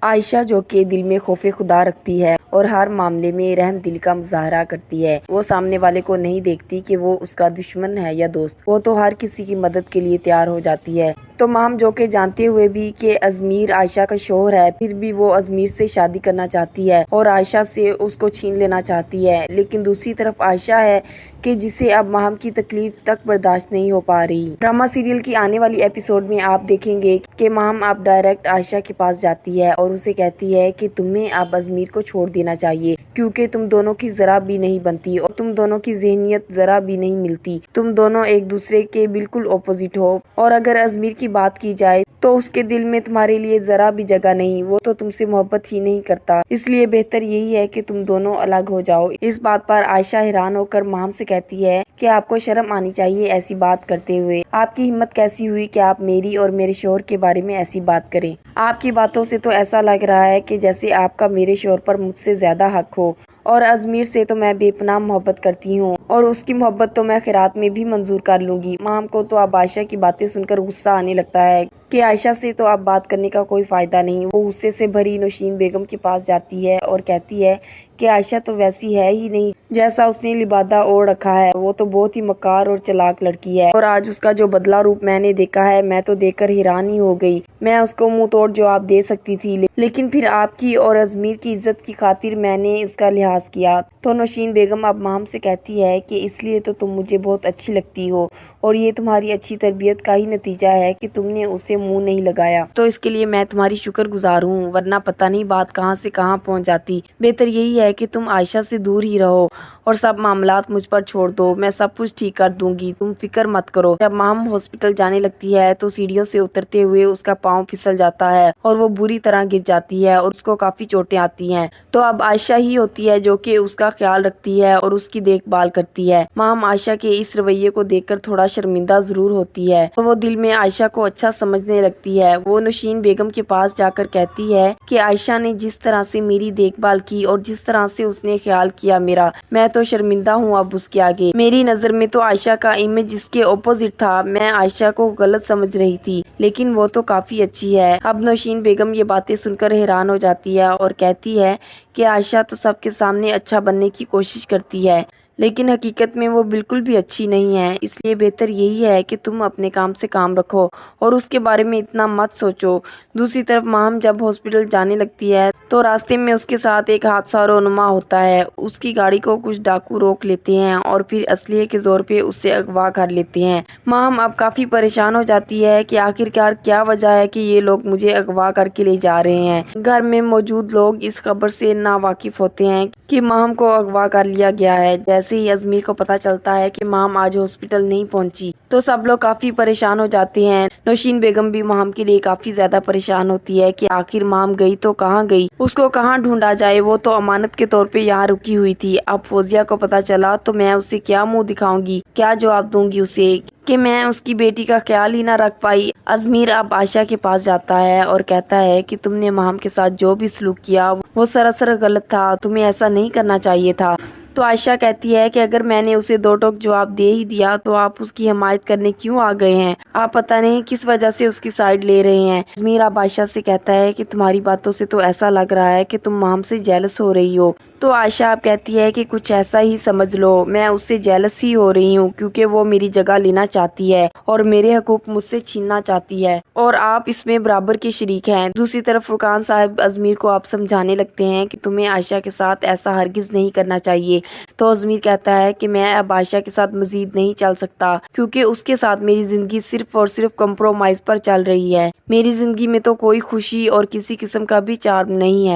عائشہ جو کہ دل میں خوف خدا رکھتی ہے اور ہر معاملے میں رحم دل کا مظاہرہ کرتی ہے، وہ سامنے والے کو نہیں دیکھتی کہ وہ اس کا دشمن ہے یا دوست، وہ تو ہر کسی کی مدد کے لیے تیار ہو جاتی ہے۔ تو ماہم جو کہ جانتے ہوئے بھی کہ ازمیر عائشہ کا شوہر ہے، پھر بھی وہ ازمیر سے شادی کرنا چاہتی ہے اور عائشہ سے اس کو چھین لینا چاہتی ہے، لیکن دوسری طرف عائشہ ہے کہ جسے اب ماہم کی تکلیف تک برداشت نہیں ہو پا رہی۔ ڈرامہ سیریل کی آنے والی ایپیسوڈ میں آپ دیکھیں گے کہ ماہم اب ڈائریکٹ عائشہ کے پاس جاتی ہے اور اسے کہتی ہے کہ تمہیں اب ازمیر کو چھوڑ دینا چاہیے، کیونکہ تم دونوں کی ذرا بھی نہیں بنتی اور تم دونوں کی ذہنیت ذرا بھی نہیں ملتی، تم دونوں ایک دوسرے کے بالکل اپوزٹ ہو، اور اگر ازمیر کی بات کی جائے تو اس کے دل میں تمہارے لیے ذرا بھی جگہ نہیں، وہ تو تم سے محبت ہی نہیں کرتا، اس لیے بہتر یہی ہے کہ تم دونوں الگ ہو جاؤ۔ اس بات پر عائشہ حیران ہو کر ماہم سے کہتی ہے کہ آپ کو شرم آنی چاہیے ایسی بات کرتے ہوئے، آپ کی ہمت کیسی ہوئی کہ آپ میری اور میرے شوہر کے بارے میں ایسی بات کریں؟ آپ کی باتوں سے تو ایسا لگ رہا ہے کہ جیسے آپ کا میرے شوہر پر مجھ سے زیادہ حق ہو، اور ازمیر سے تو میں بے پناہ محبت کرتی ہوں اور اس کی محبت تو میں خیرات میں بھی منظور کر لوں گی۔ ماہم کو تو اب عائشہ کی باتیں سن کر غصہ آنے لگتا ہے کہ عائشہ سے تو اب بات کرنے کا کوئی فائدہ نہیں۔ وہ غصے سے بھری نوشین بیگم کے پاس جاتی ہے اور کہتی ہے کہ عائشہ تو ویسی ہے ہی نہیں جیسا اس نے لبادہ اوڑھ رکھا ہے، وہ تو بہت ہی مکار اور چلاک لڑکی ہے، اور آج اس کا جو بدلہ روپ میں نے دیکھا ہے میں تو دیکھ کر حیران ہی ہو گئی۔ میں اس کو منہ توڑ جواب دے سکتی تھی، لیکن پھر آپ کی اور ازمیر کی عزت کی خاطر میں نے اس کا لحاظ کیا۔ تو نوشین بیگم اب ماہم سے کہتی ہے کہ اس لیے تو تم مجھے بہت اچھی لگتی ہو، اور یہ تمہاری اچھی تربیت کا ہی نتیجہ ہے کہ تم نے اسے منہ نہیں لگایا، تو اس کے لیے میں تمہاری شکر گزار ہوں، ورنہ پتہ نہیں بات کہاں سے کہاں پہنچ جاتی۔ بہتر یہی ہے کہ تم عائشہ سے دور ہی رہو اور سب معاملات مجھ پر چھوڑ دو، میں سب کچھ ٹھیک کر دوں گی، تم فکر مت کرو۔ جب ماہم ہاسپٹل جانے لگتی ہے تو سیڑھیوں سے اترتے ہوئے اس کا پاؤں پھسل جاتا ہے اور وہ بری طرح گر جاتی ہے اور اس کو کافی چوٹیں آتی ہیں۔ تو اب عائشہ ہی ہوتی ہے جو کہ اس کا خیال رکھتی ہے اور اس کی دیکھ بھال کرتی ہے۔ ماہم عائشہ کے اس رویے کو دیکھ کر تھوڑا شرمندہ ضرور ہوتی ہے اور وہ دل میں عائشہ کو اچھا سمجھنے لگتی ہے۔ وہ نوشین بیگم کے پاس جا کر کہتی ہے کہ عائشہ نے جس طرح سے میری دیکھ بھال کی اور جس طرح سے اس نے خیال کیا میرا، میں تو شرمندہ ہوں اب اس کے آگے۔ میری نظر میں تو عائشہ کا امیج اس کے اپوزٹ تھا، میں عائشہ کو غلط سمجھ رہی تھی، لیکن وہ تو کافی اچھی ہے۔ اب نوشین بیگم یہ باتیں سن کر حیران ہو جاتی ہے اور کہتی ہے کہ عائشہ تو سب کے سامنے اچھا بننے کی کوشش کرتی ہے، لیکن حقیقت میں وہ بالکل بھی اچھی نہیں ہے، اس لیے بہتر یہی ہے کہ تم اپنے کام سے کام رکھو اور اس کے بارے میں اتنا مت سوچو۔ دوسری طرف ماہم جب ہاسپٹل جانے لگتی ہے تو راستے میں اس کے ساتھ ایک حادثہ رونما ہوتا ہے، اس کی گاڑی کو کچھ ڈاکو روک لیتے ہیں اور پھر اسلحے کے زور پہ اسے اغوا کر لیتے ہیں۔ ماہم اب کافی پریشان ہو جاتی ہے کہ آخرکار کیا وجہ ہے کہ یہ لوگ مجھے اغوا کر کے لے جا رہے ہیں۔ گھر میں موجود لوگ اس خبر سے ناواقف ہوتے ہیں کہ ماہم کو اغوا کر لیا گیا ہے۔ جیسے ہی ازمیر کو پتہ چلتا ہے کہ ماہم آج ہاسپٹل نہیں پہنچی تو سب لوگ کافی پریشان ہو جاتے ہیں۔ نوشین بیگم بھی ماہم کے لیے کافی زیادہ پریشان ہوتی ہے کہ آخر ماہم گئی تو کہاں گئی، اس کو کہاں ڈھونڈا جائے، وہ تو امانت کے طور پہ یہاں رکی ہوئی تھی، اب فوزیہ کو پتہ چلا تو میں اسے کیا منہ دکھاؤں گی، کیا جواب دوں گی اسے کہ میں اس کی بیٹی کا خیال ہی نہ رکھ پائی۔ ازمیر اب عائشہ کے پاس جاتا ہے اور کہتا ہے کہ تم نے ماہم کے ساتھ جو بھی سلوک کیا وہ سراسر غلط تھا، تمہیں ایسا نہیں کرنا چاہیے تھا۔ تو عائشہ کہتی ہے کہ اگر میں نے اسے دو ٹوک جواب دے ہی دیا تو آپ اس کی حمایت کرنے کیوں آ گئے ہیں، آپ پتہ نہیں کس وجہ سے اس کی سائیڈ لے رہے ہیں۔ ازمیر اب عائشہ سے کہتا ہے کہ تمہاری باتوں سے تو ایسا لگ رہا ہے کہ تم ماہم سے جیلس ہو رہی ہو۔ تو عائشہ اب کہتی ہے کہ کچھ ایسا ہی سمجھ لو، میں اس سے جیلس ہی ہو رہی ہوں کیونکہ وہ میری جگہ لینا چاہتی ہے اور میرے حقوق مجھ سے چھیننا چاہتی ہے اور آپ اس میں برابر کے شریک ہیں۔ دوسری طرف فرقان صاحب ازمیر کو آپ سمجھانے لگتے ہیں کہ تمہیں عائشہ کے ساتھ ایسا ہرگز نہیں کرنا چاہیے۔ تو ازمیر کہتا ہے کہ میں اب عائشہ کے ساتھ مزید نہیں چل سکتا کیونکہ اس کے ساتھ میری زندگی صرف اور صرف کمپرومائز پر چل رہی ہے، میری زندگی میں تو کوئی خوشی اور کسی قسم کا بھی چارم نہیں ہے۔